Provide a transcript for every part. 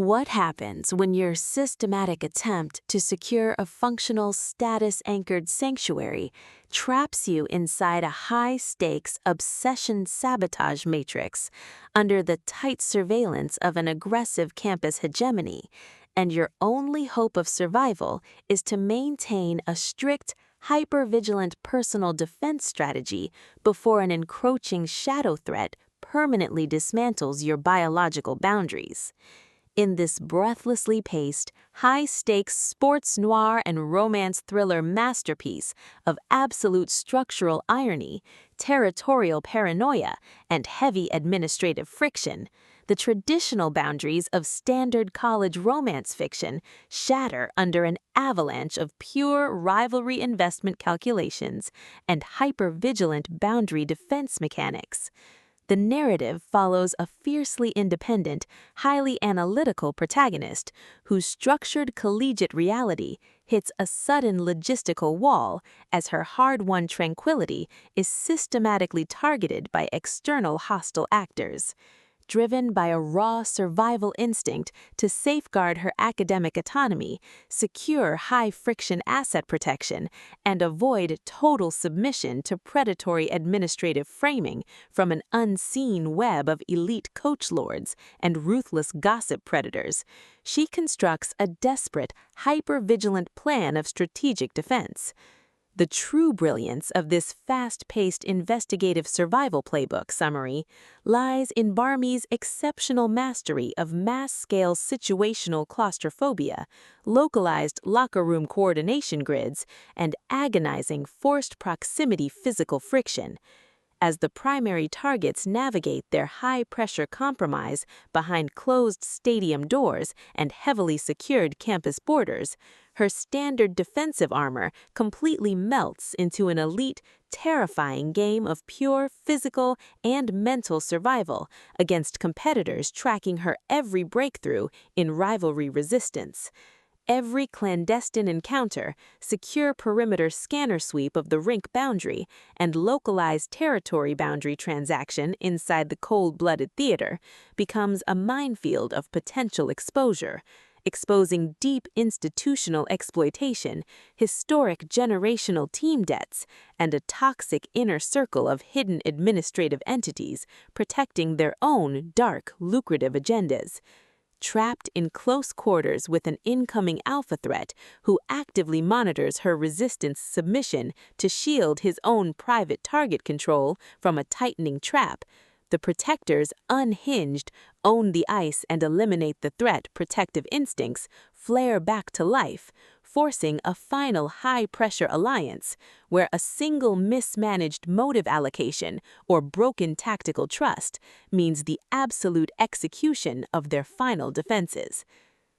What happens when your systematic attempt to secure a functional, status-anchored sanctuary traps you inside a high-stakes obsession sabotage matrix under the tight surveillance of an aggressive campus hegemony, and your only hope of survival is to maintain a strict, hyper-vigilant personal defense strategy before an encroaching shadow threat permanently dismantles your biological boundaries? In this breathlessly paced, high-stakes sports noir and romance thriller masterpiece of absolute structural irony, territorial paranoia, and heavy administrative friction, the traditional boundaries of standard college romance fiction shatter under an avalanche of pure rivalry investment calculations and hyper-vigilant boundary defense mechanics. The narrative follows a fiercely independent, highly analytical protagonist whose structured collegiate reality hits a sudden logistical wall as her hard-won tranquility is systematically targeted by external hostile actors. Driven by a raw survival instinct to safeguard her academic autonomy, secure high-friction asset protection, and avoid total submission to predatory administrative framing from an unseen web of elite coach lords and ruthless gossip predators, she constructs a desperate, hyper-vigilant plan of strategic defense. The true brilliance of this fast-paced investigative survival playbook summary lies in Barmee's exceptional mastery of mass-scale situational claustrophobia, localized locker room coordination grids, and agonizing forced proximity physical friction. As the primary targets navigate their high-pressure compromise behind closed stadium doors and heavily secured campus borders, her standard defensive armor completely melts into an elite, terrifying game of pure physical and mental survival against competitors tracking her every breakthrough in rivalry resistance. Every clandestine encounter, secure perimeter scanner sweep of the rink boundary, and localized territory boundary transaction inside the cold-blooded theater becomes a minefield of potential exposure, exposing deep institutional exploitation, historic generational team debts, and a toxic inner circle of hidden administrative entities protecting their own dark, lucrative agendas. Trapped in close quarters with an incoming alpha threat who actively monitors her resistance submission to shield his own private target control from a tightening trap, the protector's unhinged, own the ice and eliminate the threat protective instincts flare back to life, forcing a final high-pressure alliance where a single mismanaged motive allocation or broken tactical trust means the absolute execution of their final defenses.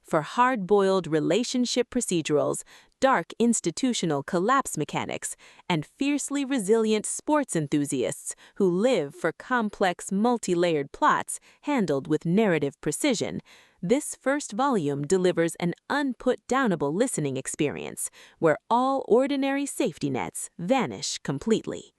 For hard-boiled relationship procedurals, dark institutional collapse mechanics, and fiercely resilient sports enthusiasts who live for complex multi-layered plots handled with narrative precision, this first volume delivers an unput-downable listening experience where all ordinary safety nets vanish completely.